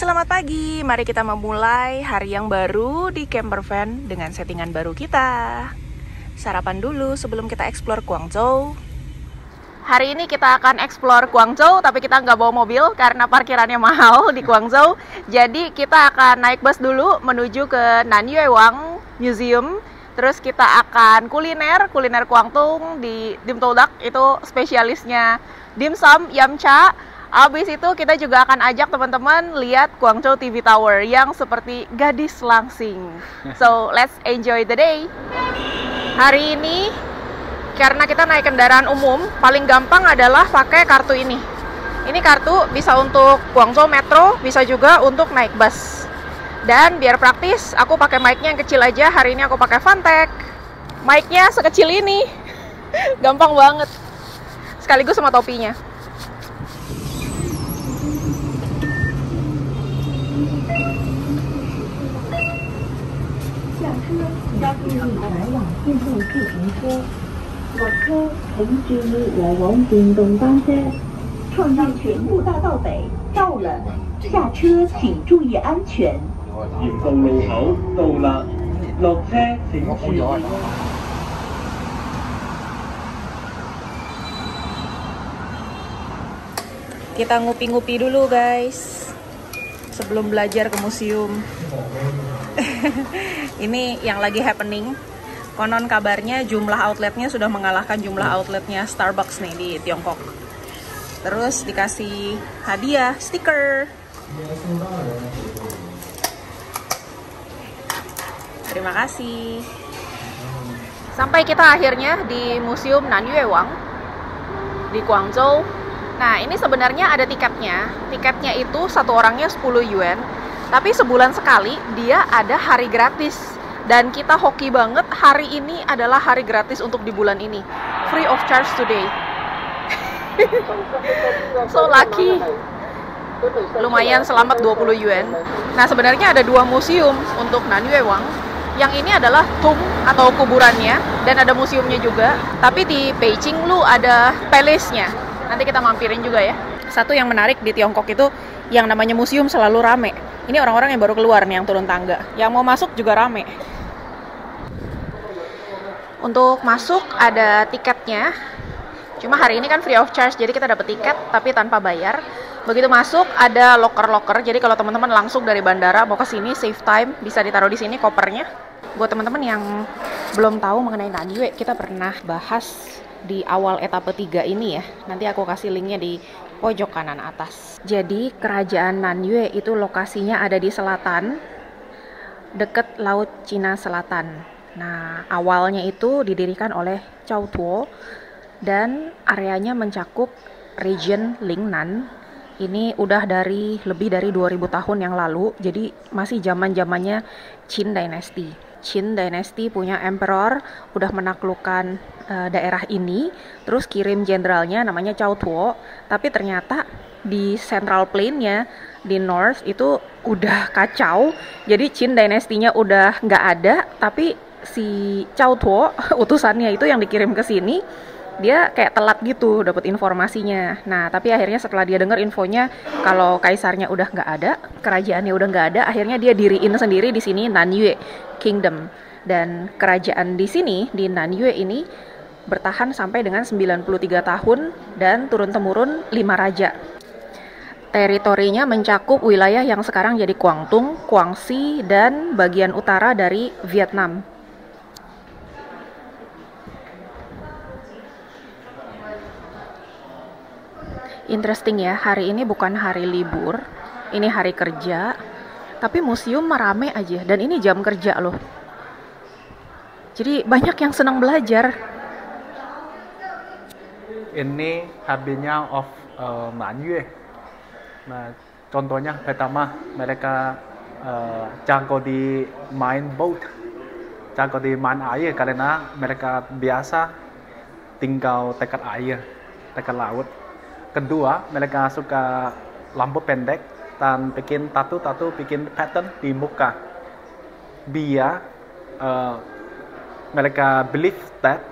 Selamat pagi, mari kita memulai hari yang baru di camper van dengan settingan baru kita. Sarapan dulu sebelum kita explore Guangzhou. Hari ini kita akan explore Guangzhou, tapi kita nggak bawa mobil karena parkirannya mahal di Guangzhou. Jadi kita akan naik bus dulu menuju ke Nanyue Wang Museum. Terus kita akan kuliner Guangdong di Dim Tou Dak, itu spesialisnya dim sum, yum cha. Abis itu kita juga akan ajak teman-teman lihat Guangzhou TV Tower yang seperti gadis langsing. So, let's enjoy the day. Hari ini, karena kita naik kendaraan umum, paling gampang adalah pakai kartu ini. Ini kartu bisa untuk Guangzhou Metro, bisa juga untuk naik bus. Dan biar praktis, aku pakai mic-nya yang kecil aja. Hari ini aku pakai Fantech. Mic-nya sekecil ini. Gampang banget. Sekaligus sama topinya. Kita ngupi-ngupi dulu guys sebelum belajar ke museum. Ini yang lagi happening. Konon kabarnya jumlah outletnya sudah mengalahkan jumlah outletnya Starbucks nih di Tiongkok. Terus dikasih hadiah stiker. Terima kasih. Sampai kita akhirnya di Museum Nanyue Wang di Guangzhou. Nah, ini sebenarnya ada tiketnya. Tiketnya itu satu orangnya 10 yuan. Tapi sebulan sekali dia ada hari gratis. Dan kita hoki banget, hari ini adalah hari gratis untuk di bulan ini. Free of charge today. So lucky. Lumayan, selamat 20 yuan. Nah, sebenarnya ada dua museum untuk Nanyue Wang. Yang ini adalah tomb atau kuburannya, dan ada museumnya juga. Tapi di Beijing lu ada palace-nya. Nanti kita mampirin juga ya. Satu yang menarik di Tiongkok itu, yang namanya museum selalu rame. Ini orang-orang yang baru keluar nih, yang turun tangga. Yang mau masuk juga rame. Untuk masuk ada tiketnya. Cuma hari ini kan free of charge, jadi kita dapat tiket tapi tanpa bayar. Begitu masuk ada locker-locker. Jadi kalau teman-teman langsung dari bandara mau ke sini, save time, bisa ditaruh di sini kopernya. Buat teman-teman yang belum tahu mengenai Nanyue, kita pernah bahas di awal etape 3 ini ya. Nanti aku kasih linknya di pojok kanan atas. Jadi kerajaan Nanyue itu lokasinya ada di selatan, dekat Laut Cina Selatan. Nah, awalnya itu didirikan oleh Cao Tuo dan areanya mencakup region Lingnan. Ini udah dari lebih dari 2000 tahun yang lalu, jadi masih zaman-zamannya Qin Dynasty. Qin Dynasty punya emperor, udah menaklukkan daerah ini, terus kirim jenderalnya namanya Cao Tuo, tapi ternyata di Central Plain-nya, di North itu udah kacau, jadi Qin Dynasty-nya udah nggak ada, tapi si Cao Tuo, utusannya itu yang dikirim ke sini, dia kayak telat gitu dapat informasinya. Nah, tapi akhirnya setelah dia dengar infonya kalau kaisarnya udah nggak ada, kerajaannya udah nggak ada, akhirnya dia diriin sendiri di sini Nanyue Kingdom. Dan kerajaan di sini, di Nanyue ini, bertahan sampai dengan 93 tahun dan turun-temurun 5 raja. Teritorinya mencakup wilayah yang sekarang jadi Guangdong, Guangxi, dan bagian utara dari Vietnam. Interesting ya, hari ini bukan hari libur, ini hari kerja, tapi museum rame aja, dan ini jam kerja loh. Jadi banyak yang senang belajar. Ini habitnya of Nanyue. Nah, contohnya pertama mereka jago di main boat, jago di main air karena mereka biasa tinggal dekat air, dekat laut. Kedua, mereka suka lampu pendek dan bikin tattoo, bikin pattern di muka. Biar mereka believe that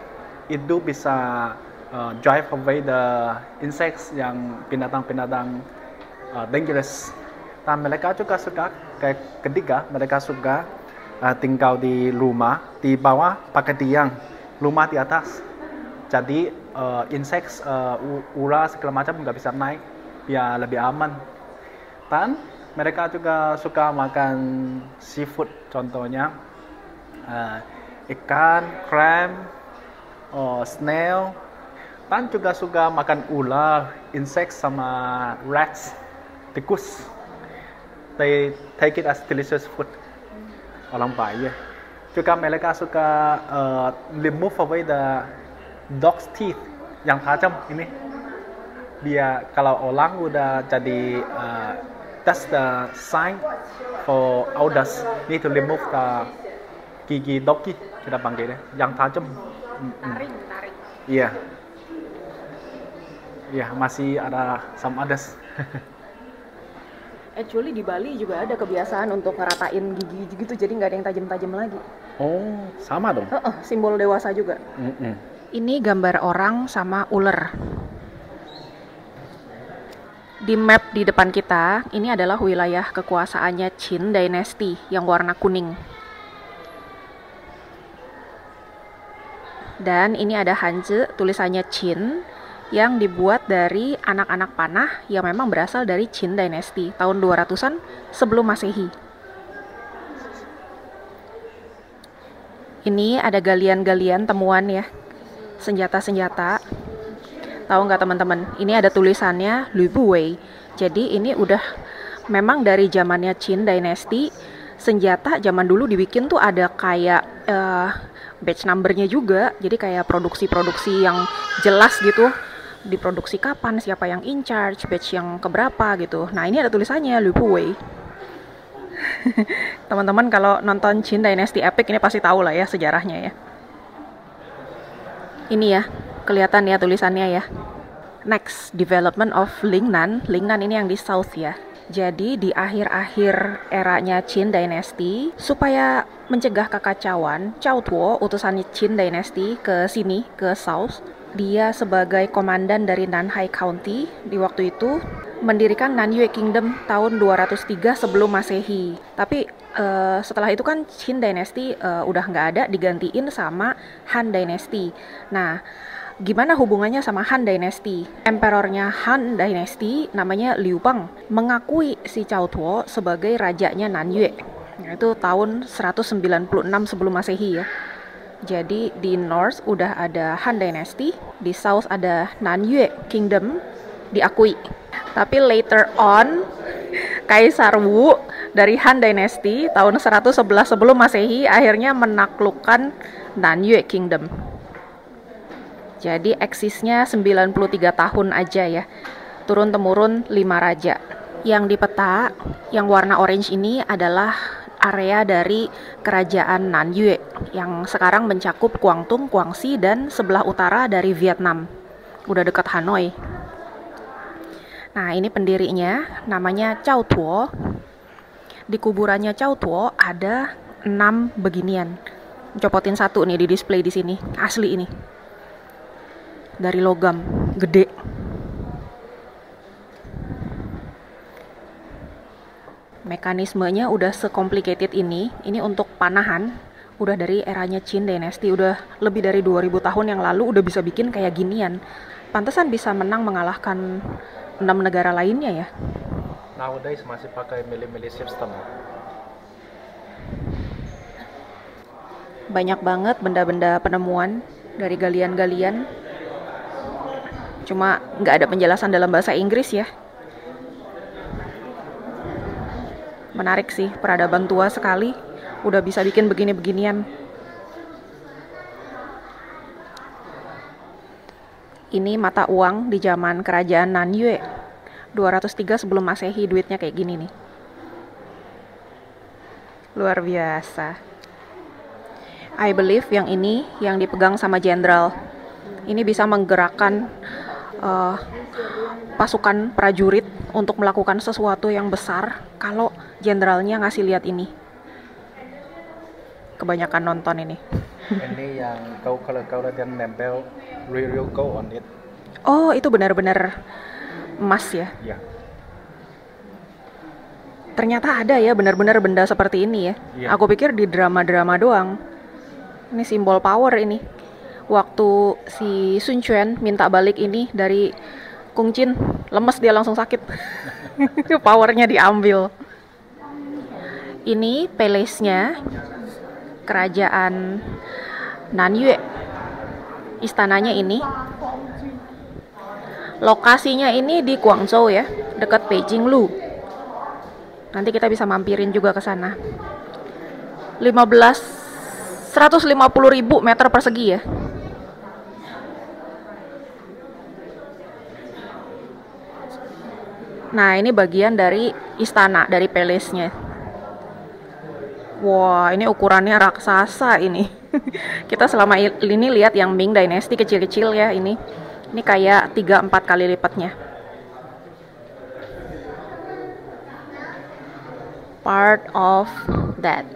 itu bisa drive away the insects yang binatang-binatang dangerous Dan mereka juga suka, kayak ketiga, mereka suka tinggal di rumah, di bawah pakai tiang, rumah di atas. Jadi insek, ular segala macam nggak bisa naik, biar lebih aman. Dan mereka juga suka makan seafood, contohnya ikan, crab, snail. Dan juga suka makan ular, insek sama rats, tikus. They take it as delicious food. Orang Bayak. Juga mereka suka remove away the dog's teeth yang tajam ini. Biar kalau orang udah jadi that's the sign for elders need to remove the gigi doggy, kita panggilnya yang tajam. Taring. Iya. Iya, masih ada some others. Actually di Bali juga ada kebiasaan untuk ngeratain gigi gitu, jadi nggak ada yang tajam-tajam lagi. Oh, sama dong. Simbol dewasa juga. Ini gambar orang sama ular. Di map di depan kita, ini adalah wilayah kekuasaannya Qin Dynasty yang warna kuning. Dan ini ada Hanzi, tulisannya Qin, yang dibuat dari anak-anak panah yang memang berasal dari Qin Dynasty tahun 200-an sebelum Masehi. Ini ada galian-galian temuan ya, senjata-senjata. Tahu nggak teman-teman? Ini ada tulisannya Lu Buwei. Jadi ini udah memang dari zamannya Qin Dynasty. Senjata zaman dulu dibikin tuh ada kayak batch numbernya juga. Jadi kayak produksi-produksi yang jelas gitu. Diproduksi kapan, siapa yang in charge, batch yang keberapa gitu. Nah ini ada tulisannya Lu Buwei. Teman-teman kalau nonton Qin Dynasty Epic ini pasti tahu lah ya sejarahnya ya. Ini ya, kelihatan ya tulisannya ya. Next, development of Lingnan. Lingnan ini yang di south ya. Jadi di akhir-akhir eranya Qin Dynasty, supaya mencegah kekacauan, Cao Tuo, utusan Qin Dynasty ke sini, ke south, dia sebagai komandan dari Nanhai County di waktu itu mendirikan Nanyue Kingdom tahun 203 sebelum Masehi. Tapi setelah itu kan Qin Dynasty udah nggak ada, digantiin sama Han Dynasty. Nah, gimana hubungannya sama Han Dynasty? Emperornya Han Dynasty namanya Liu Bang mengakui si Cao Tuo sebagai rajanya Nanyue. Itu tahun 196 sebelum Masehi ya. Jadi di North udah ada Han Dynasty, di South ada Nanyue Kingdom diakui. Tapi later on Kaisar Wu dari Han Dynasty tahun 111 sebelum Masehi akhirnya menaklukkan Nanyue Kingdom. Jadi eksisnya 93 tahun aja ya. Turun-temurun 5 raja. Yang di peta, yang warna orange ini adalah area dari kerajaan Nanyue yang sekarang mencakup Guangdong, Guangxi, dan sebelah utara dari Vietnam. Udah dekat Hanoi. Nah, ini pendirinya namanya Cao Tuo. Di kuburannya Cao Tuo ada 6 beginian. Copotin satu nih di display di sini. Asli ini. Dari logam, gede. Mekanismenya udah secomplicated ini untuk panahan, udah dari eranya Qin Dynasty, udah lebih dari 2000 tahun yang lalu udah bisa bikin kayak ginian. Pantesan bisa menang mengalahkan 6 negara lainnya ya. Nowadays masih pakai mili-mili system. Banyak banget benda-benda penemuan dari galian-galian. Cuma nggak ada penjelasan dalam bahasa Inggris ya. Menarik sih, peradaban tua sekali. Udah bisa bikin begini-beginian. Ini mata uang di zaman kerajaan Nanyue. 203 sebelum Masehi, duitnya kayak gini nih. Luar biasa. I believe yang ini yang dipegang sama jenderal. Ini bisa menggerakkan pasukan prajurit untuk melakukan sesuatu yang besar kalau jenderalnya ngasih lihat ini. Kebanyakan nonton ini. Ini yang kalau dia nempel real gold on it. Oh, itu benar-benar emas ya? Ya. Ternyata ada ya benar-benar benda seperti ini ya. Iya. Aku pikir di drama-drama doang. Ini simbol power ini. Waktu si Sun Quan minta balik ini dari Kung Chin, lemes dia langsung sakit. Powernya diambil. Ini palace-nya kerajaan Nanyue. Istananya ini. Lokasinya ini di Guangzhou ya, dekat Beijing Lu. Nanti kita bisa mampirin juga ke sana. 150.000 meter persegi ya. Nah, ini bagian dari istana, dari palace-nya. Wah, ini ukurannya raksasa ini. Kita selama ini lihat yang Ming Dynasty kecil-kecil ya ini. Ini kayak 3-4 kali lipatnya. Part of that.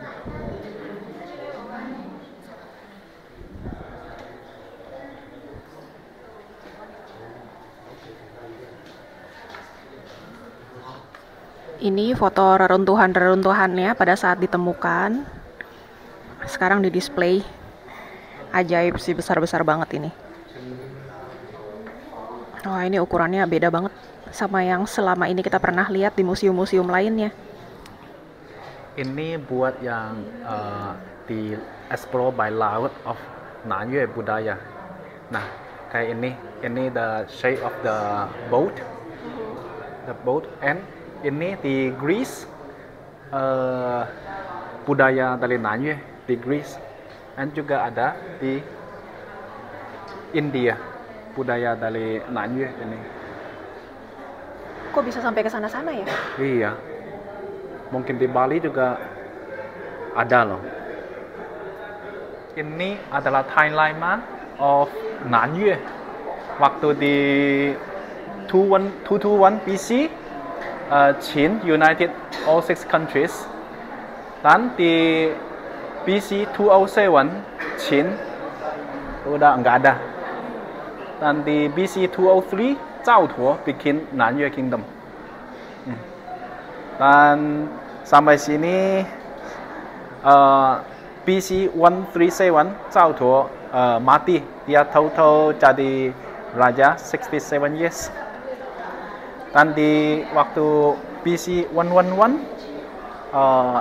Ini foto reruntuhan-reruntuhannya pada saat ditemukan. Sekarang di display. Ajaib sih, besar-besar banget ini. Oh, ini ukurannya beda banget sama yang selama ini kita pernah lihat di museum-museum lainnya. Ini buat yang di explore by laut of Nanyue budaya. Nah, kayak ini the shape of the boat, and ini di Greece, budaya dari Nanyue di Greece, dan juga ada di India, budaya dari Nanyue ini. Kok bisa sampai ke sana-sana ya? Iya, mungkin di Bali juga ada loh. Ini adalah timeline of Nanyue waktu di 221 BC. Qin united all 6 countries, dan di BC 207 Qin udah nggak ada, dan di BC 203 Zhao Tuo bikin Nanyue Kingdom. Dan sampai sini BC 137 Zhao Tuo mati, dia total jadi raja 67 years. Dan di waktu BC 111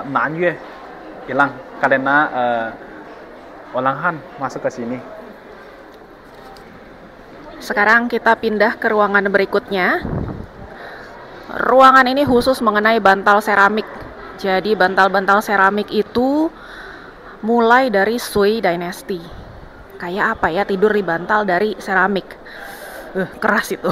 Nanyue hilang karena orang Han masuk ke sini. Sekarang kita pindah ke ruangan berikutnya. Ruangan ini khusus mengenai bantal seramik. Jadi bantal-bantal seramik itu mulai dari Sui Dynasty. Kayak apa ya, tidur di bantal dari seramik. Keras itu.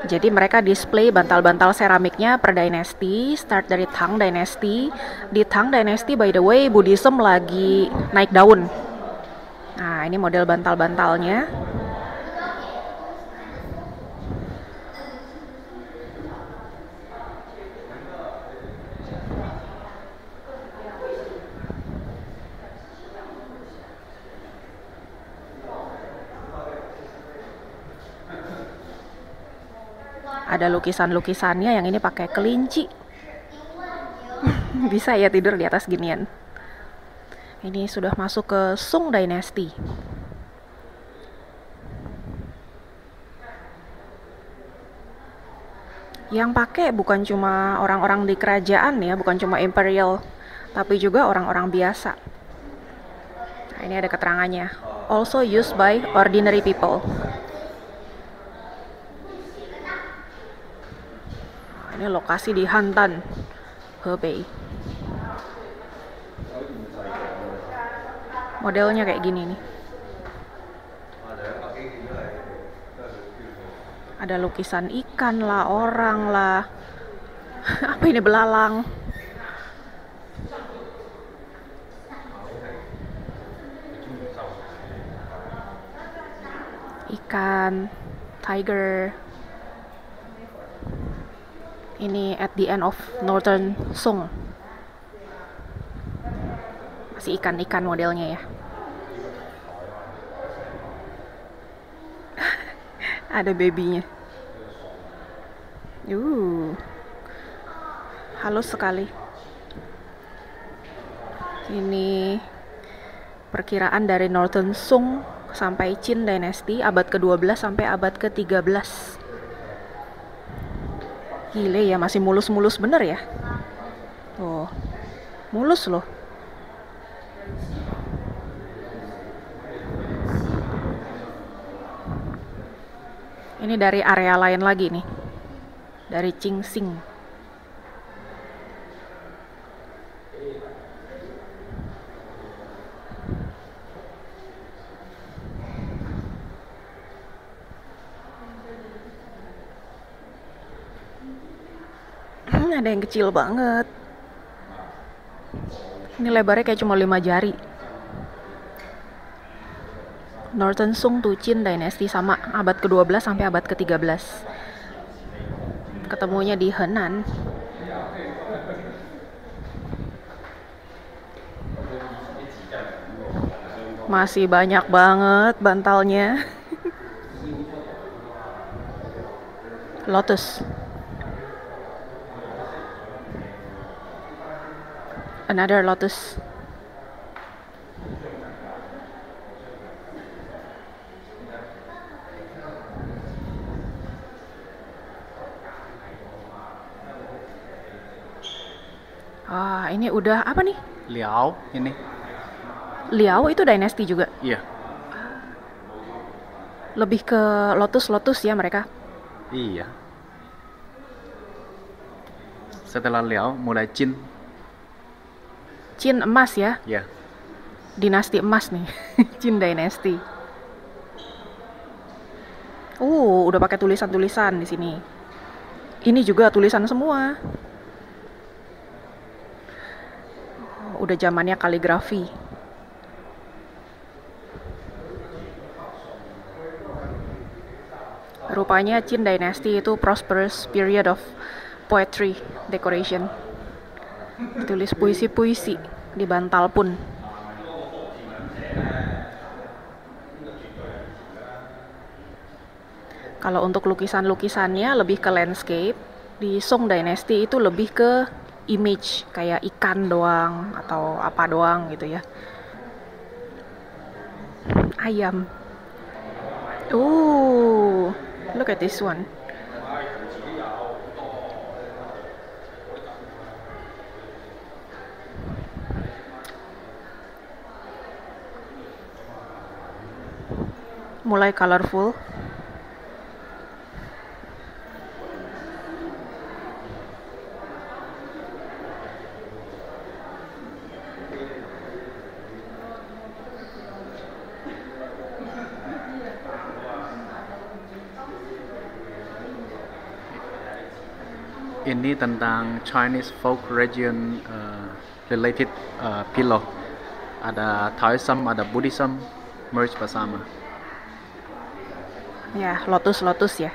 Jadi mereka display bantal-bantal seramiknya per dynasty, start dari Tang Dynasty. Di Tang Dynasty by the way, Buddhism lagi naik daun. Nah, ini model bantal-bantalnya. Ada lukisan-lukisannya, yang ini pakai kelinci. Bisa ya tidur di atas ginian. Ini sudah masuk ke Sung Dynasty. Yang pakai bukan cuma orang-orang di kerajaan ya, bukan cuma imperial, tapi juga orang-orang biasa. Nah, ini ada keterangannya. Also used by ordinary people. Ini lokasi di Handan, Hebei. Modelnya kayak gini nih. Ada lukisan ikan lah, orang lah. Apa ini, belalang? Ikan, tiger. Ini at the end of Northern Song. Masih ikan-ikan modelnya ya. Ada babynya. halus sekali. Ini perkiraan dari Northern Song sampai Qin Dynasty abad ke-12 sampai abad ke-13. Gile ya, masih mulus-mulus bener ya. Tuh, mulus loh. Ini dari area lain lagi nih, dari Qingxing. Ada yang kecil banget. Ini lebarnya kayak cuma 5 jari. Northern Song to Qin Dynasty sama abad ke-12 sampai abad ke-13. Ketemunya di Henan. Masih banyak banget bantalnya. Lotus. Another lotus. Ah, ini udah apa nih? Liao ini. Liao itu dynasty juga. Iya. Lebih ke lotus-lotus ya mereka. Iya. Setelah Liao mulai Qin. Qin emas ya. Ya. Dinasti emas nih. Qin Dynasty. Udah pakai tulisan-tulisan di sini. Ini juga tulisan semua. Udah zamannya kaligrafi. Rupanya Qin Dynasty itu prosperous period of poetry decoration. Ditulis puisi-puisi di bantal pun. Kalau untuk lukisan-lukisannya lebih ke landscape. Di Song Dynasty itu lebih ke image, kayak ikan doang atau apa doang gitu ya. Ayam. Look at this one. Mulai colorful. Ini tentang Chinese folk region related pillow. Ada Taoism, ada Buddhism, merge bersama. Ya, lotus-lotus ya.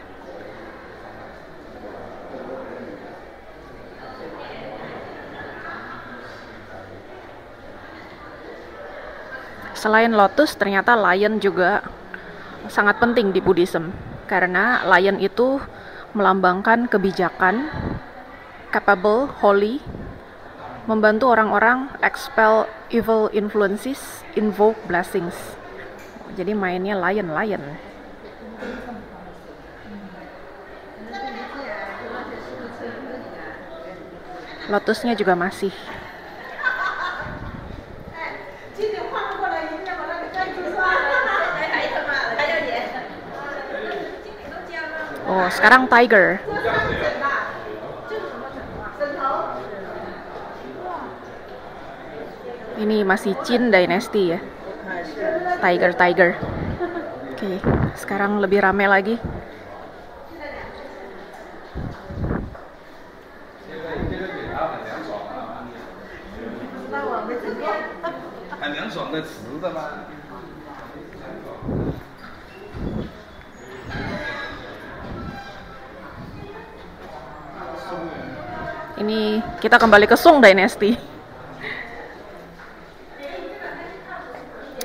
Selain lotus, ternyata lion juga sangat penting di Buddhism. Karena lion itu melambangkan kebijakan, capable, holy, membantu orang-orang expel evil influences, invoke blessings. Jadi mainnya lion. Lotusnya juga masih. Sekarang tiger. Ini masih Qin Dynasty ya. Tiger. Oke, sekarang lebih rame lagi. Ini kita kembali ke Song Dynasty.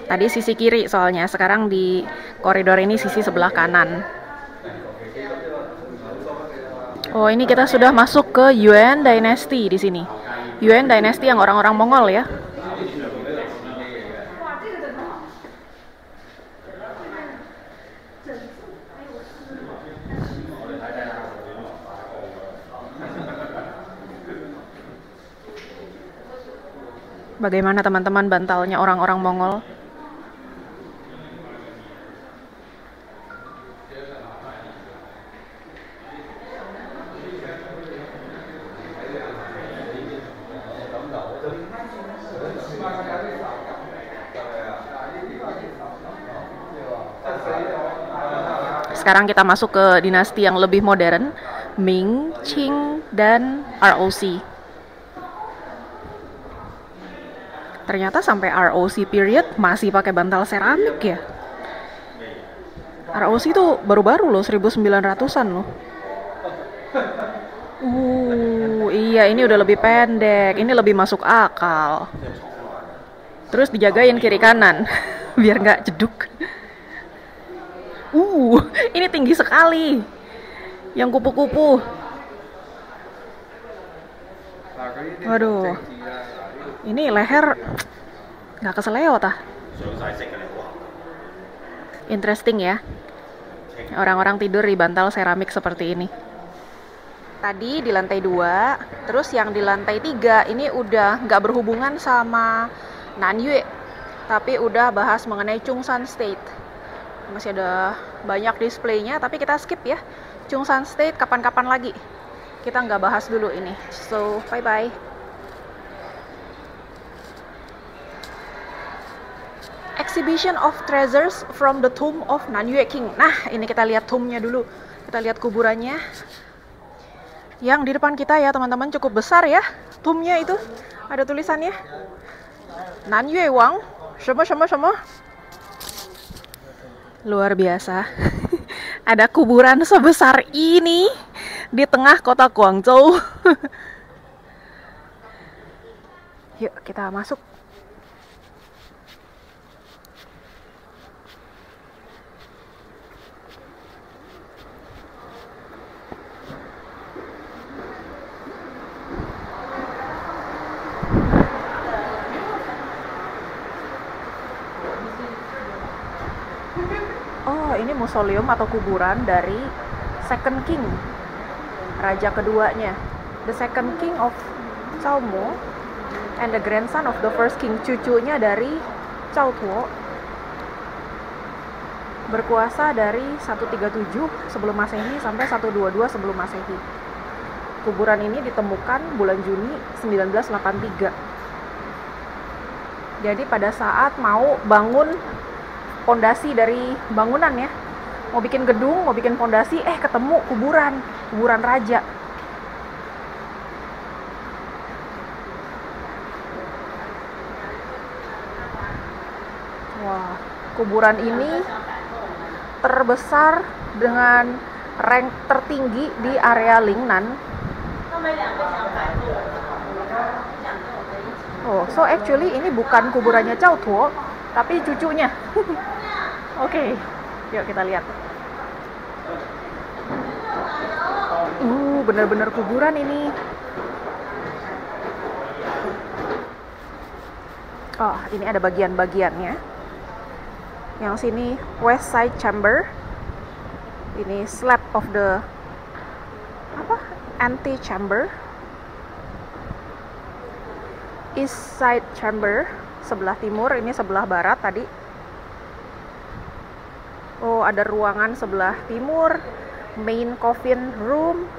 Tadi sisi kiri soalnya, sekarang di koridor ini sisi sebelah kanan. Oh, ini kita sudah masuk ke Yuan Dynasty di sini. Yuan Dynasty yang orang-orang Mongol ya. Bagaimana teman-teman bantalnya orang-orang Mongol? Sekarang kita masuk ke dinasti yang lebih modern, Ming, Qing, dan ROC. Ternyata sampai ROC period masih pakai bantal seramik ya. ROC itu baru-baru loh, 1900-an loh. Iya, ini udah lebih pendek, ini lebih masuk akal. Terus dijagain kiri kanan, biar nggak jeduk. Ini tinggi sekali. Yang kupu-kupu. Waduh. Ini leher nggak keseleo tah. Interesting ya. Orang-orang tidur di bantal seramik seperti ini. Tadi di lantai 2, terus yang di lantai 3 ini udah nggak berhubungan sama Nanyue, tapi udah bahas mengenai Chungsan State. Masih ada banyak displaynya, tapi kita skip ya. Chungsan State kapan-kapan lagi. Kita nggak bahas dulu ini. So, bye-bye. Exhibition of treasures from the tomb of Nanyue King. Nah, ini kita lihat tomb-nya dulu. Kita lihat kuburannya. Yang di depan kita ya, teman-teman, cukup besar ya. Tomb-nya itu ada tulisannya. Nanyue Wang, sama. Luar biasa. Ada kuburan sebesar ini di tengah kota Guangzhou. Yuk kita masuk. Oh, ini mausoleum atau kuburan dari Second King, raja keduanya, the second king of Cao Mo and the grandson of the first king, cucunya dari Cao Tuo, berkuasa dari 137 sebelum Masehi sampai 122 sebelum Masehi. Kuburan ini ditemukan bulan Juni 1983. Jadi pada saat mau bangun pondasi dari bangunan ya, mau bikin gedung, mau bikin pondasi, ketemu kuburan raja. Wah, kuburan ini terbesar dengan rank tertinggi di area Lingnan. Oh, so actually ini bukan kuburannya Cao Tuo, tapi cucunya. Oke, yuk kita lihat. Bener-bener kuburan ini. Oh, ini ada bagian-bagiannya. Yang sini West Side Chamber. Ini slab of the antechamber. East Side Chamber sebelah timur, ini sebelah barat tadi. Oh, ada ruangan sebelah timur, main coffin room,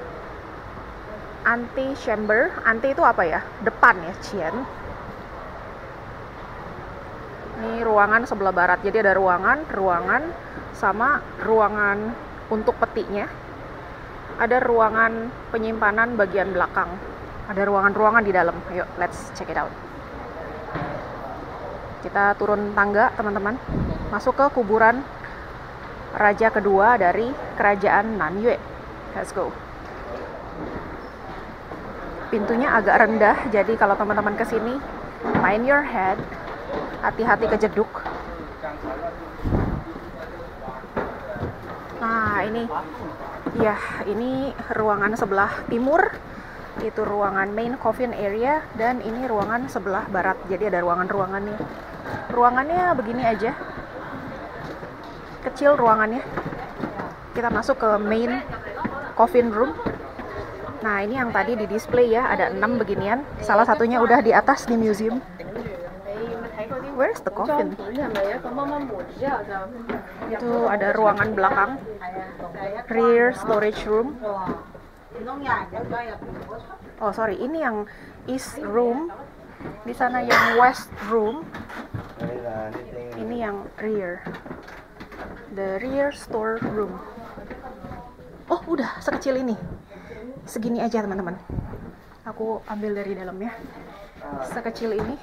antechamber. Ante itu apa ya? Depan ya, Cien. Ini ruangan sebelah barat. Jadi ada ruangan sama ruangan untuk petinya. Ada ruangan penyimpanan bagian belakang. Ada ruangan-ruangan di dalam. Ayo, let's check it out. Kita turun tangga, teman-teman. Masuk ke kuburan raja kedua dari kerajaan Nanyue. Let's go. Pintunya agak rendah, jadi kalau teman-teman kesini, mind your head. Hati-hati kejeduk. Nah, ini, ya ini ruangan sebelah timur, itu ruangan main coffin area, dan ini ruangan sebelah barat. Jadi ada ruangannya. Ruangannya begini aja, kecil ruangannya. Kita masuk ke main coffin room. Nah ini yang tadi di display ya, ada 6 beginian. Salah satunya udah di atas di museum. Where's the coffin? Itu ada ruangan belakang, rear storage room. Oh sorry, ini yang east room. Di sana yang west room. Ini yang rear, the rear store room. Oh udah sekecil ini, segini aja teman-teman. Aku ambil dari dalam ya, sekecil ini.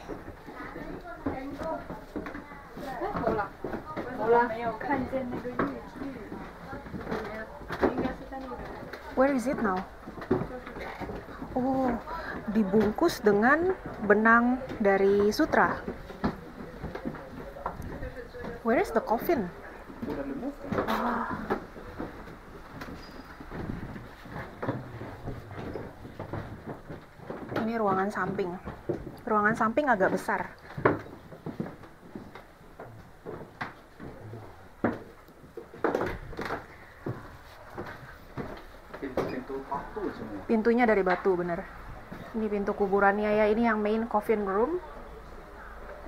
Where is it now? Oh, dibungkus dengan benang dari sutra. Where is the coffin? Oh. Ini ruangan samping. Ruangan samping agak besar. Pintunya dari batu, bener. Ini pintu kuburannya ya. Ini yang main coffin room.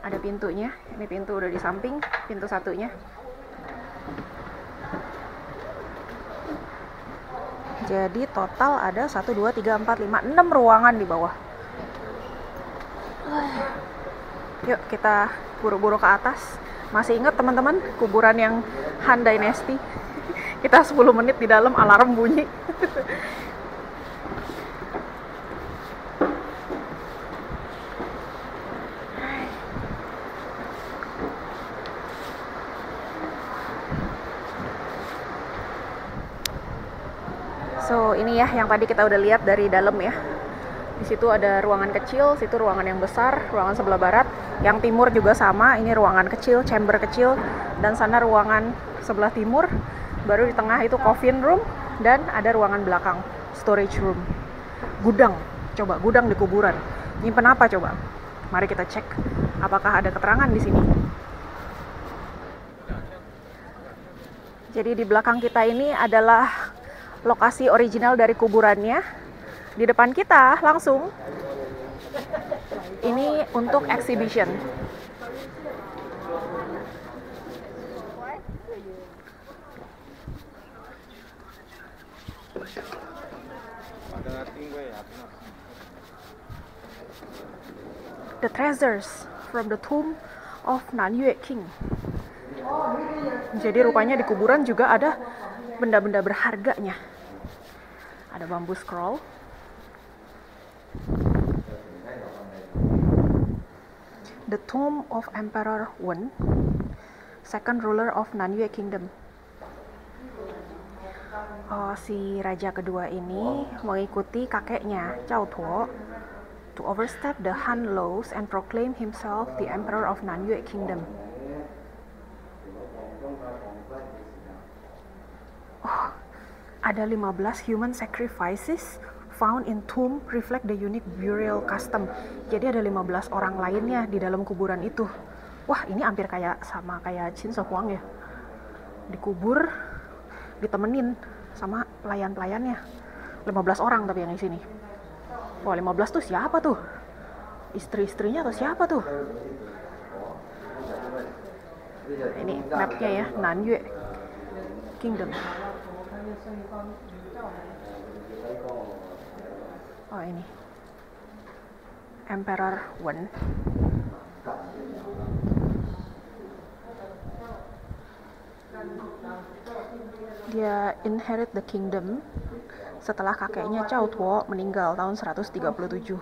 Ada pintunya. Ini pintu udah di samping, pintu satunya. Jadi total ada 1, 2, 3, 4, 5, 6 ruangan di bawah. Yuk kita buru-buru ke atas. Masih ingat teman-teman kuburan yang Han Dynasty? Kita 10 menit di dalam, alarm bunyi. So ini ya yang tadi kita udah lihat dari dalam ya. Di situ ada ruangan kecil, situ ruangan yang besar, ruangan sebelah barat. Yang timur juga sama, ini ruangan kecil, chamber kecil, dan sana ruangan sebelah timur. Baru di tengah itu coffin room, dan ada ruangan belakang, storage room. Gudang, coba gudang di kuburan. Nyimpen apa coba? Mari kita cek apakah ada keterangan di sini. Jadi di belakang kita ini adalah lokasi original dari kuburannya. Di depan kita langsung ini untuk exhibition. The treasures from the tomb of Nanyue King. Jadi rupanya di kuburan juga ada benda-benda berharganya. Ada bambu scroll. The tomb of Emperor Wen, second ruler of Nanyue Kingdom. Oh, si raja kedua ini mengikuti kakeknya Cao Tuo to overstep the Han laws and proclaim himself the Emperor of Nanyue Kingdom. Oh, ada 15 human sacrifices found in tomb reflect the unique burial custom. Jadi ada 15 orang lainnya di dalam kuburan itu. Wah, ini hampir sama kayak Qin Shi Huang ya. Dikubur, ditemenin sama pelayan-pelayannya. 15 orang tapi yang di sini. Wah, 15 tuh siapa tuh? Istri-istrinya atau siapa tuh? Ini mapnya ya, Nanyue Kingdom. Oh ini Emperor Wen. Dia inherit the kingdom setelah kakeknya Cao Tuo meninggal tahun 137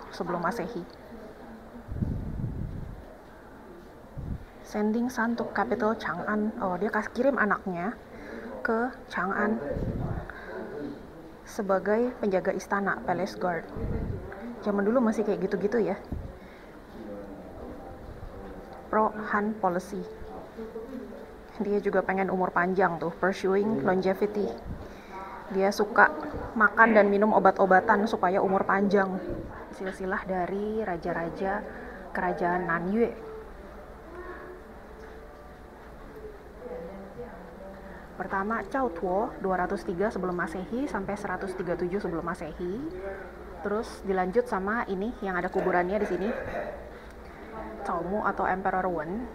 sebelum Masehi. Sending son to capital Chang'an. Oh, dia kirim anaknya ke Chang'an sebagai penjaga istana, palace guard. Zaman dulu masih kayak gitu-gitu ya. Pro Han policy. Dia juga pengen umur panjang tuh, pursuing longevity. Dia suka makan dan minum obat-obatan supaya umur panjang. Silsilah dari raja-raja kerajaan Nanyue. Pertama Cao Tuo 203 sebelum Masehi sampai 137 sebelum Masehi. Terus dilanjut sama ini yang ada kuburannya di sini. Cao Mu atau Emperor Wen,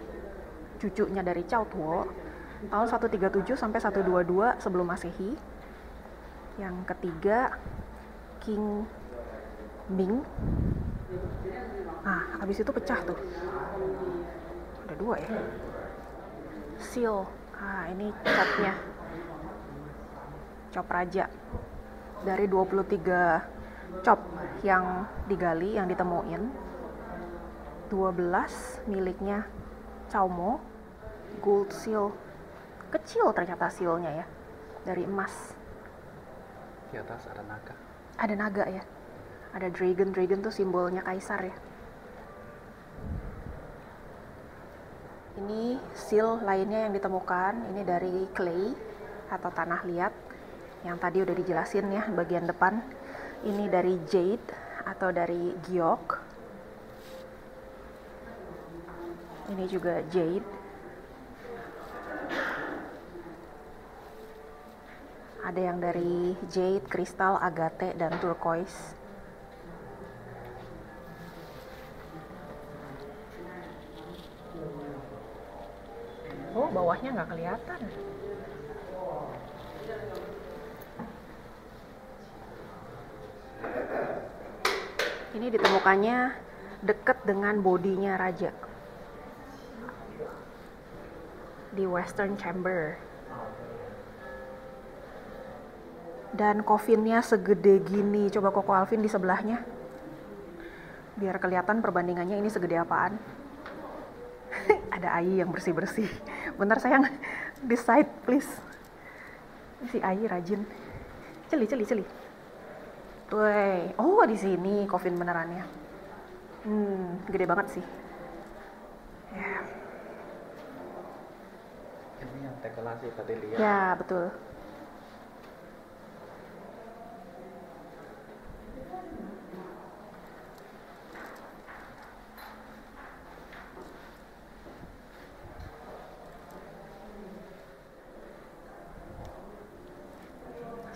cucunya dari Cao Tuo, tahun 137 sampai 122 sebelum Masehi. Yang ketiga King Ming. Nah, habis itu pecah tuh. Ada dua ya. Seal. Ah, ini catnya. Cop raja. Dari 23 cop yang digali, yang ditemuin, 12 miliknya Cao Mo. Gold seal. Kecil ternyata sealnya ya. Dari emas. Di atas ada naga. Ada naga ya. Ada dragon. Dragon tuh simbolnya kaisar ya. Ini seal lainnya yang ditemukan. Ini dari clay atau tanah liat. Yang tadi udah dijelasin ya bagian depan. Ini dari jade atau dari giok. Ini juga jade. Ada yang dari jade, kristal, agate, dan turquoise. Oh, bawahnya nggak kelihatan. Ini ditemukannya dekat dengan bodinya raja. Di Western Chamber. Dan koffinnya segede gini. Coba Koko Alvin di sebelahnya. Biar kelihatan perbandingannya ini segede apaan. Ada Ai yang bersih-bersih. Bentar sayang, di side please. Si Ai rajin. Celi. Tuh, oh di sini koffin benerannya. Gede banget sih. Ya. Ini yang dekorasi tadi lihat. Ya, betul.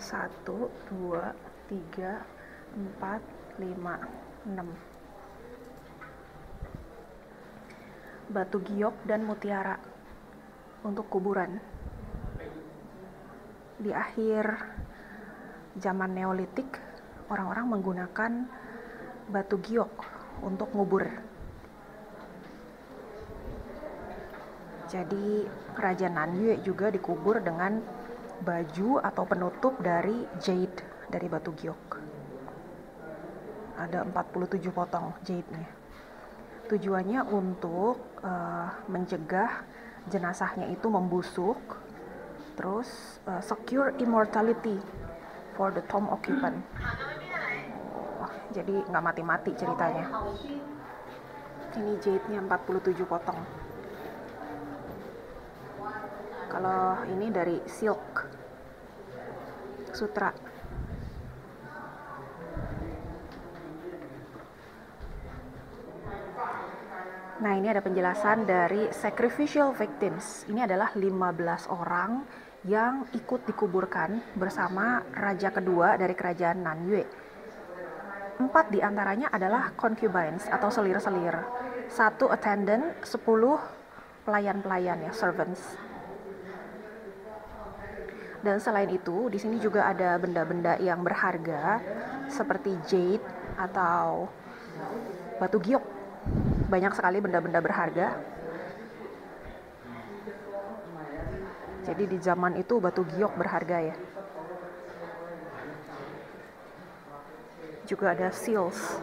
Satu, 2, 3, 4, 5, 6. Batu giok dan mutiara untuk kuburan. Di akhir zaman Neolitik, orang-orang menggunakan batu giok untuk ngubur. Jadi Raja Nanyue juga dikubur dengan baju atau penutup dari jade, dari batu giok. Ada 47 potong jade-nya. Tujuannya untuk mencegah jenazahnya itu membusuk, terus secure immortality for the tomb occupant. Jadi nggak mati-mati ceritanya. Ini jade-nya 47 potong. Kalau ini dari silk sutra. Nah, ini ada penjelasan dari sacrificial victims. Ini adalah 15 orang yang ikut dikuburkan bersama raja kedua dari kerajaan Nanyue. 4 diantaranya adalah concubines atau selir-selir. 1 attendant, 10 pelayan-pelayan ya, servants. Dan selain itu, di sini juga ada benda-benda yang berharga seperti jade atau batu giok. Banyak sekali benda-benda berharga. Jadi di zaman itu batu giok berharga ya. Juga ada seals.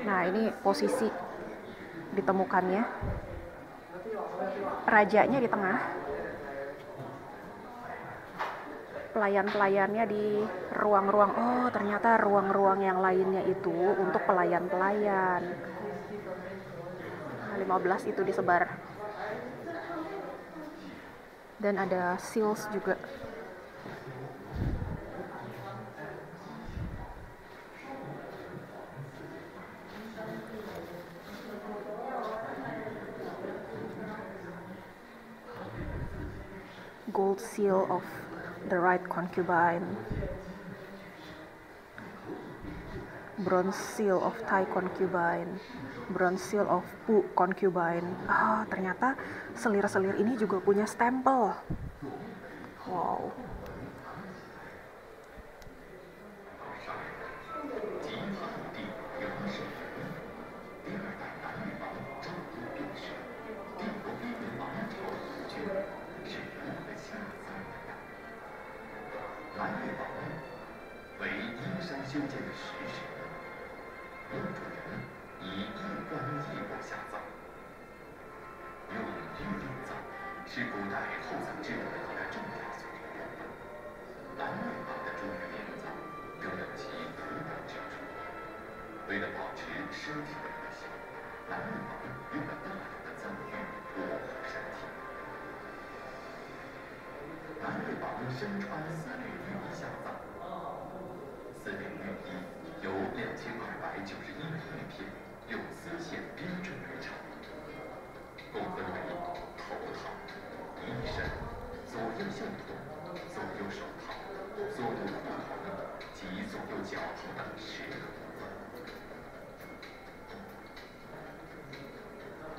Nah, ini posisi ditemukannya. Rajanya di tengah. Pelayan-pelayannya di ruang-ruang. Oh, ternyata ruang-ruang yang lainnya itu untuk pelayan-pelayan. 15 itu disebar. Dan ada seals juga. seal of the right concubine, bronze seal of Thai concubine, bronze seal of Pu concubine. Ternyata selir-selir ini juga punya stempel. Wow.为了保持身体的和谐，南越王用了大量的藏玉保护身体。南越王身穿丝缕玉衣下葬，丝缕玉衣由2291枚玉片用丝线编织而成，共分为头套、衣衫、左右袖筒、左右手套、左右裤筒及左右脚套等10个部分。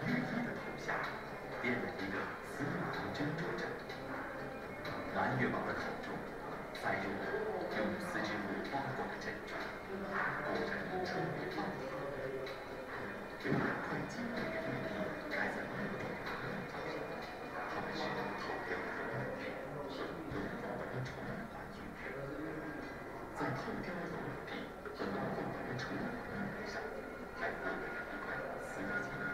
玉衣的头下垫了一个丝麻珍珠枕，南越王的口中塞入了用丝织物包裹的珍珠，果然特别棒。有2块金绿的玉璧盖在墓中的额上，它们是头雕的龙玉和龙凤纹的重环玉璧。在头雕的龙璧和龙凤纹的重环玉上，还附了一块丝金玉。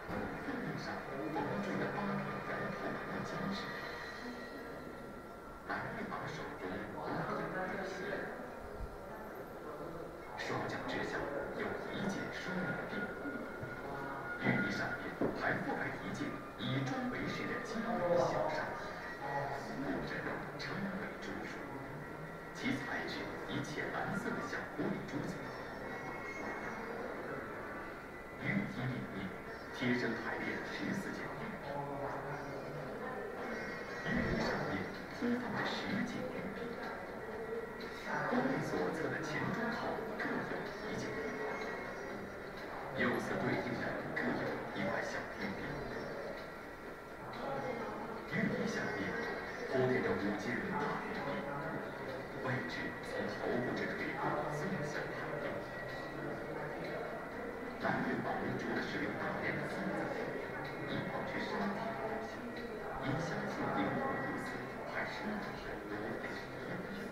封面上缝缀了8片圆筒纹的金饰。南越王手中握有玉玺，双脚之下有1件双面璧，玉衣上面还覆盖一件以砖为饰的金银小扇体，布着称为珠数，其材质以浅蓝色的小玻璃珠做。玉衣里面贴身排列14件玉璧，玉衣上面贴放着10件玉璧，宫内左侧的前中后各有1件玉璧，右侧对应的各有1块小玉璧。玉衣下面铺垫着5件大玉璧，位置从头部至腿部纵向排列。南越王除了使用大量的丝子，以保持身体的和谐，也相信灵魂不死还是很多的礼遇。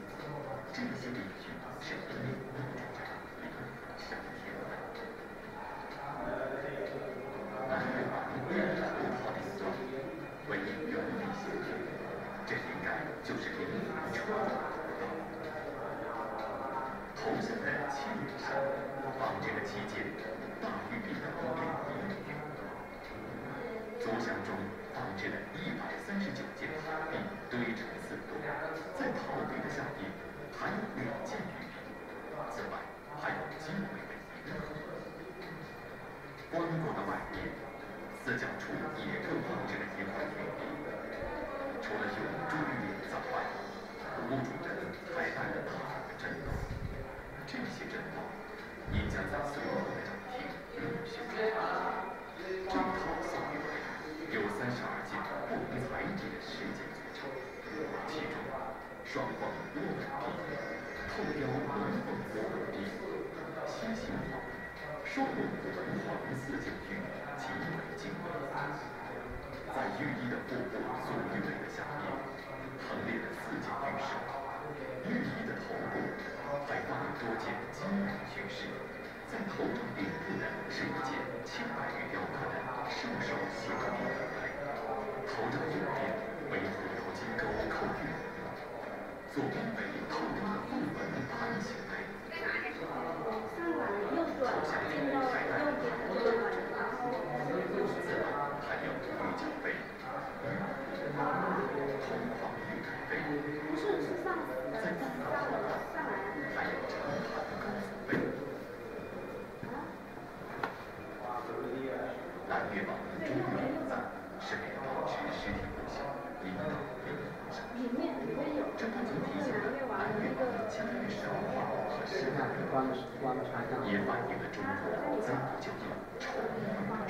这些礼遇是因为物质上灵魂相天的。南越王头套顶端为圆背形状，这应该就是灵魂出入的通道。头下的七羽上放置了7件大玉璧的龙脸银玉，左相中放置了139件陶璧堆成4摞，在陶璧的下面还有2件玉璧，此外还有精美的银盒。棺椁的外面4角处也各放置了1块玉璧，除了有珠玉脸藏外，屋主人还带了大量的珍宝，这些珍宝应将在随后的展厅陆续出现。这套宋玉佩由32件不同材质的饰件组成，其中双凤波纹璧、透雕龙凤波纹璧、西行凤、双龙虎纹黄4件玉极为精美。在玉衣的腹部宋玉佩的下面横列了4件玉饰，玉衣的头部还放有多件金银玉饰，在头上顶部的是一件青白玉雕刻的兽首形状玉佩，头上右边为虎头金钩扣玉纹，左边为透雕的凤纹盘形佩，头下还带了头灯，此外还有玉脚杯、铜黄玉盖杯，在大堂后还有长盘公子杯。南越王中玉礼赞是为了保持尸体不朽，引导灵魂上升。也反映了中国自古就有宠物的传统。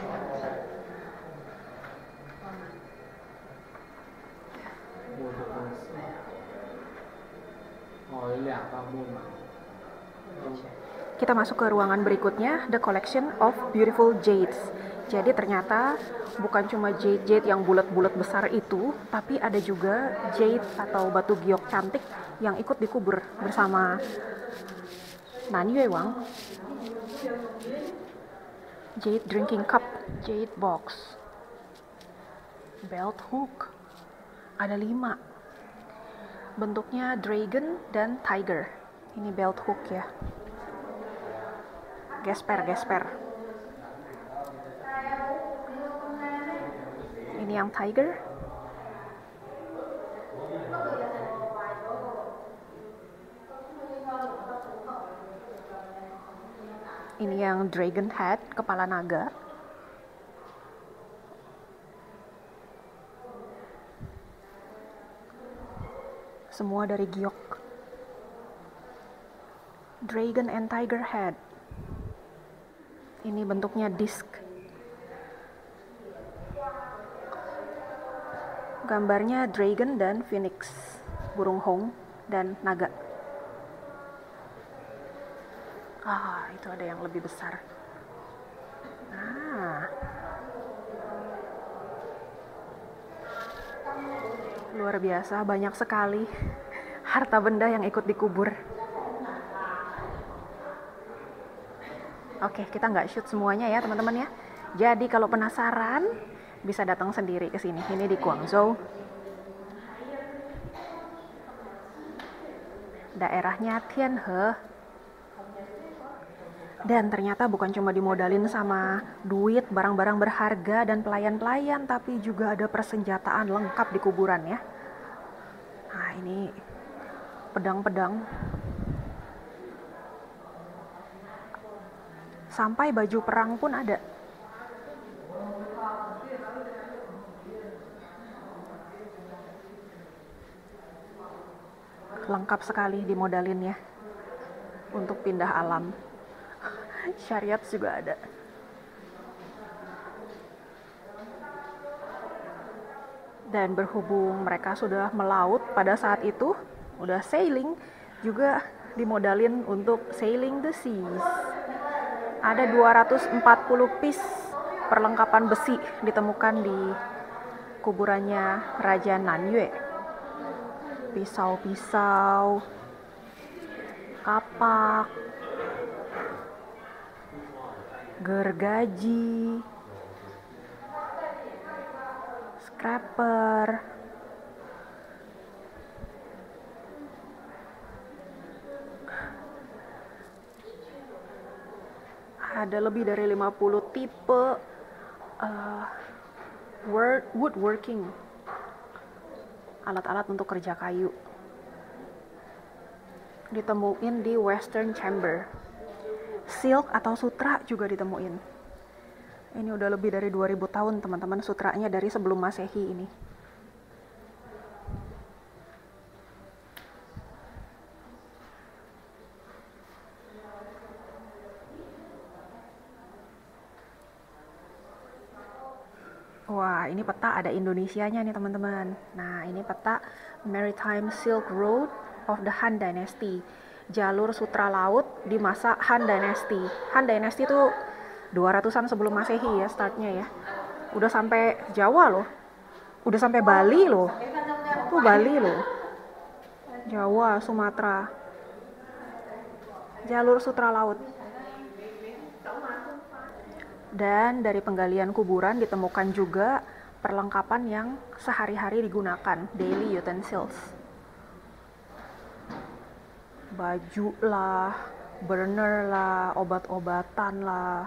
Kita masuk ke ruangan berikutnya, The Collection of Beautiful Jades. Jadi ternyata bukan cuma jade yang bulat-bulat besar itu, tapi ada juga jade atau batu giok cantik yang ikut dikubur bersama Nanyue Wang. Jade drinking cup, jade box, belt hook, ada 5. Bentuknya dragon dan tiger. Ini belt hook ya. Gesper. Ini yang tiger. Ini yang dragon head, kepala naga. Semua dari giok. Dragon and tiger head. Ini bentuknya disk. Gambarnya dragon dan phoenix, burung hong dan naga. Itu ada yang lebih besar. Luar biasa, banyak sekali harta benda yang ikut dikubur. Oke, kita nggak shoot semuanya ya teman-teman ya. Jadi kalau penasaran bisa datang sendiri ke sini. Ini di Guangzhou. Daerahnya Tianhe. Dan ternyata bukan cuma dimodalin sama duit, barang-barang berharga dan pelayan-pelayan, tapi juga ada persenjataan lengkap di kuburan ya. Nah, ini pedang-pedang. Sampai baju perang pun ada. Lengkap sekali dimodalin ya. Untuk pindah alam. Syariat juga ada. Dan berhubung mereka sudah melaut pada saat itu, udah sailing, juga dimodalin untuk sailing the seas. Ada 240 piece perlengkapan besi ditemukan di kuburannya Raja Nanyue. Pisau-pisau, kapak, gergaji, scraper, ada lebih dari 50 tipe woodworking, alat-alat untuk kerja kayu, ditemuin di Western Chamber. Silk atau sutra juga ditemuin. Ini udah lebih dari 2000 tahun teman-teman, sutranya dari sebelum Masehi ini. Wah, ini peta ada Indonesianya nih teman-teman. Nah, ini peta Maritime Silk Road of the Han Dynasty. Jalur sutra laut di masa Han Dynasty. Han Dynasty itu 200-an sebelum Masehi ya startnya ya. Udah sampai Jawa loh. Udah sampai Bali loh. Tuh Bali loh. Jawa, Sumatera. Jalur sutra laut. Dan dari penggalian kuburan ditemukan juga perlengkapan yang sehari-hari digunakan, daily utensils. Baju lah, burner lah, obat-obatan lah,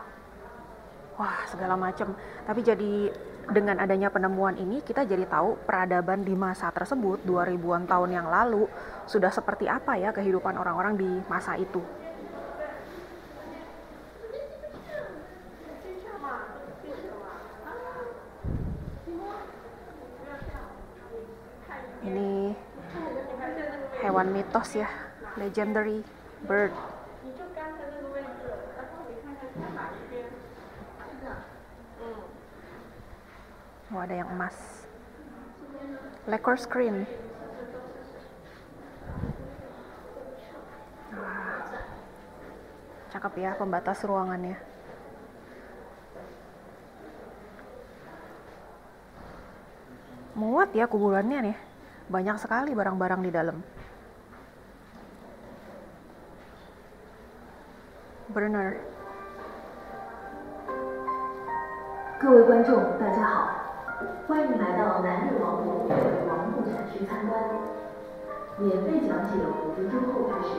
wah segala macam. Tapi jadi dengan adanya penemuan ini kita jadi tahu peradaban di masa tersebut 2000-an tahun yang lalu sudah seperti apa ya kehidupan orang-orang di masa itu. Ini hewan mitos ya, legendary bird. Oh, ada yang emas. Lacquer screen. Cakep ya pembatas ruangannya. Muat ya kuburannya nih. Banyak sekali barang-barang di dalam. Burner. 各位观众，大家好，欢迎来到南越王博物院王墓展区参观。免费讲解5分钟后开始，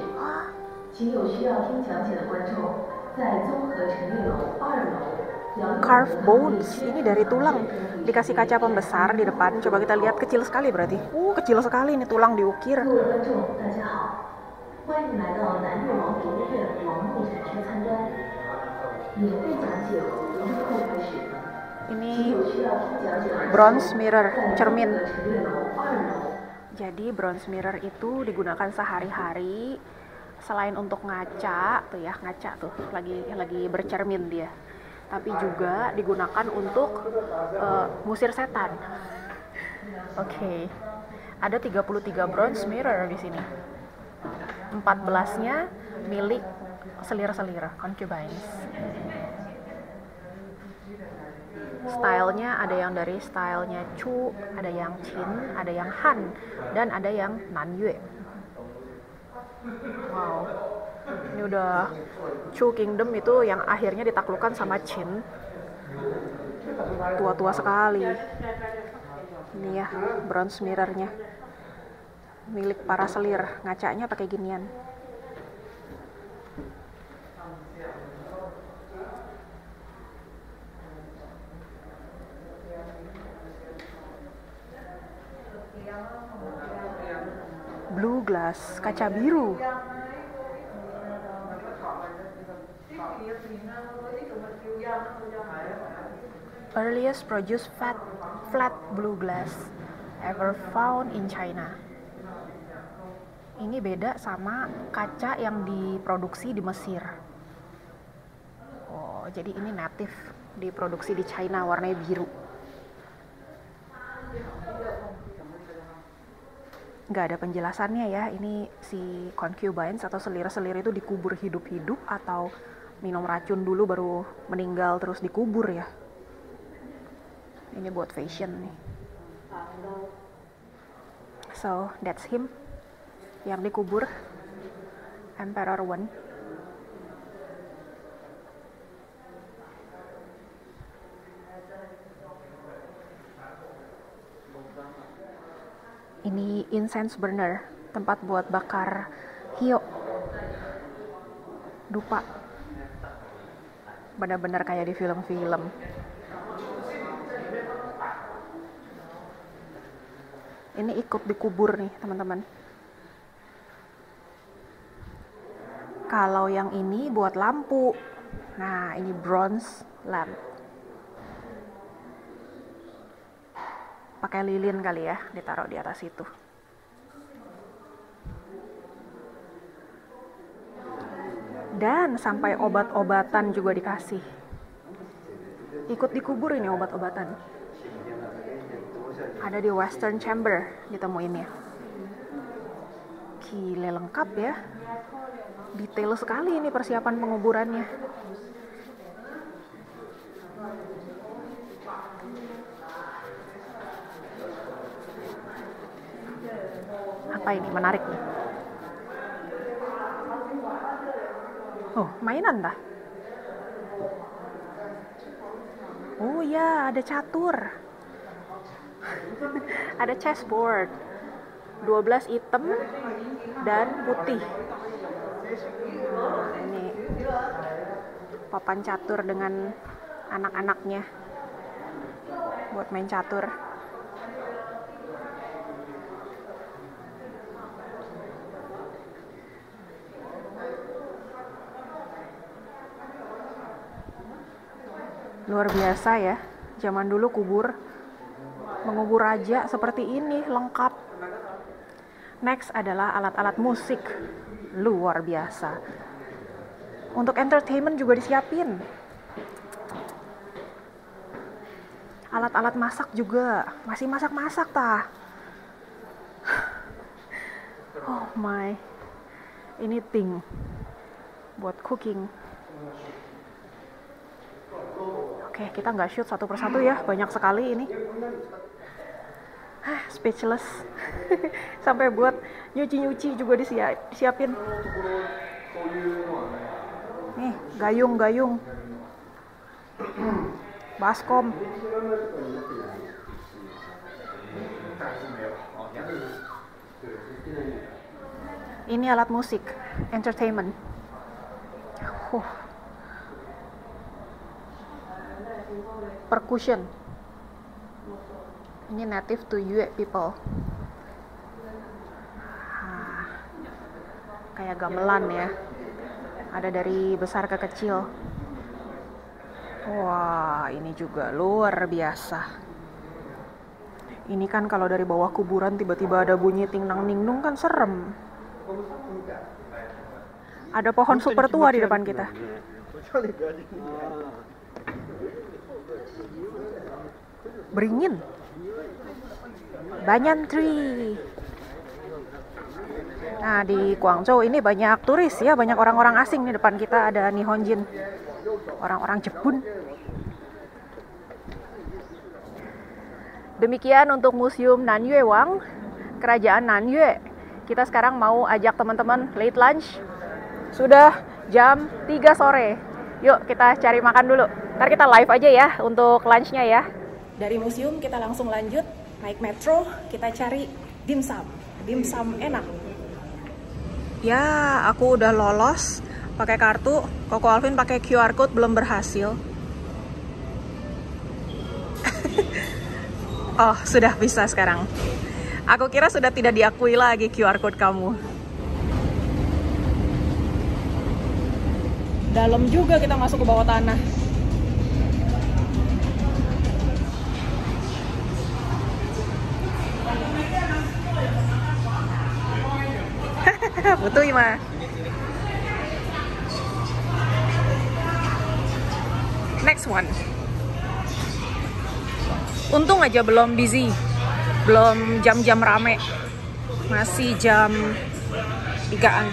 请有需要听讲解的观众在综合陈列楼2楼。 Carved bones, ini dari tulang. Dikasih kaca pembesar di depan. Coba kita lihat, kecil sekali berarti. Kecil sekali ini tulang diukir. 各位观众，大家好，欢迎来到南越王博物院王墓展区参观。免费讲解5分钟后开始。 Ini bronze mirror, cermin. Jadi bronze mirror itu digunakan sehari-hari selain untuk ngaca, tuh ya, ngaca tuh, lagi bercermin dia. Tapi juga digunakan untuk ngusir setan. Oke. Ada 33 bronze mirror di sini. 14-nya milik selir-selir, concubines. Stylenya ada yang dari stylenya Chu, ada yang Qin, ada yang Han, dan ada yang Nanyue. Wow, ini udah Chu Kingdom itu yang akhirnya ditaklukkan sama Qin. Tua-tua sekali. Ini ya bronze mirrornya, milik para selir. Ngacanya pakai ginian. Blue glass, kaca biru. Earliest produced flat blue glass ever found in China. Ini beda sama kaca yang diproduksi di Mesir. Oh, jadi ini native diproduksi di China, warnanya biru. Nggak ada penjelasannya ya, ini si concubines atau selir-selir itu dikubur hidup-hidup atau minum racun dulu baru meninggal terus dikubur ya. Ini buat fashion nih. So, that's him yang dikubur, Emperor Wen. Ini incense burner, tempat buat bakar hiyo, dupa. Benar-benar kayak di film-film. Ini ikut dikubur nih teman-teman. Kalau yang ini buat lampu. Nah, ini bronze lamp. Pakai lilin kali ya, ditaruh di atas itu. Dan sampai obat-obatan juga dikasih. Ikut dikubur ini obat-obatan. Ada di Western Chamber ditemuinnya. Gile, lengkap ya. Detail sekali ini persiapan penguburannya. Apa ini menarik nih? Oh, mainan dah. Oh ya, ada catur. Ada chessboard. 12 hitam dan putih. Ini papan catur dengan anak-anaknya buat main catur. Luar biasa ya, zaman dulu mengubur raja seperti ini, lengkap. Next adalah alat-alat musik, luar biasa. Untuk entertainment juga disiapin. Alat-alat masak juga. Masih masak-masak tah. Oh my. Ini thing buat cooking. Oke, kita nggak shoot satu persatu ya. Banyak sekali ini. Speechless. Sampai buat nyuci-nyuci juga disiapin. Nih, gayung-gayung. Baskom. Ini alat musik, entertainment. Percussion. Ini native to Yue people. Kayak gamelan ya. Ada dari besar ke kecil. Wah, ini juga luar biasa. Ini kan kalau dari bawah kuburan tiba-tiba ada bunyi ting nang ning nung kan serem. Ada pohon super tua di depan kita. Beringin. Banyan tree. Nah, di Guangzhou ini banyak turis ya, banyak orang-orang asing di depan kita. Ada Nihonjin, orang-orang Jepun. Demikian untuk Museum Nanyue Wang, Kerajaan Nanyue. Kita sekarang mau ajak teman-teman late lunch. Sudah jam 3 sore. Yuk kita cari makan dulu. Ntar kita live aja ya untuk lunchnya ya. Dari museum kita langsung lanjut naik metro. Kita cari dimsum. Dimsum enak. Ya, aku udah lolos pakai kartu. Koko Alvin pakai QR code belum berhasil. Oh, sudah bisa sekarang. Aku kira sudah tidak diakui lagi QR code kamu. Dalam juga kita masuk ke bawah tanah. Betul Ima. Next one. Untung aja belum busy, belum jam-jam rame, masih jam 3-an.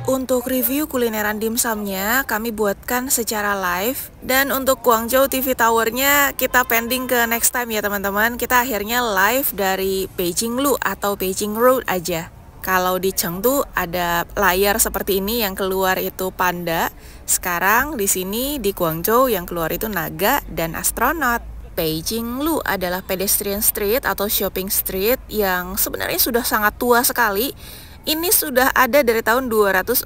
Untuk review kulineran dimsumnya kami buatkan secara live, dan untuk Guangzhou TV Tower-nya kita pending ke next time ya teman-teman. Kita akhirnya live dari Beijing Lu atau Beijing Road aja. Kalau di Chengdu ada layar seperti ini, yang keluar itu panda. Sekarang di sini di Guangzhou yang keluar itu naga dan astronot. Beijing Lu adalah pedestrian street atau shopping street yang sebenarnya sudah sangat tua sekali. Ini sudah ada dari tahun 214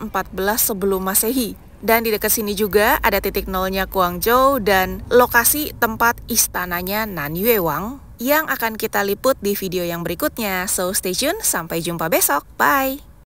sebelum Masehi. Dan di dekat sini juga ada titik nolnya Guangzhou dan lokasi tempat istananya Nanyue Wang yang akan kita liput di video yang berikutnya. So stay tune, sampai jumpa besok. Bye!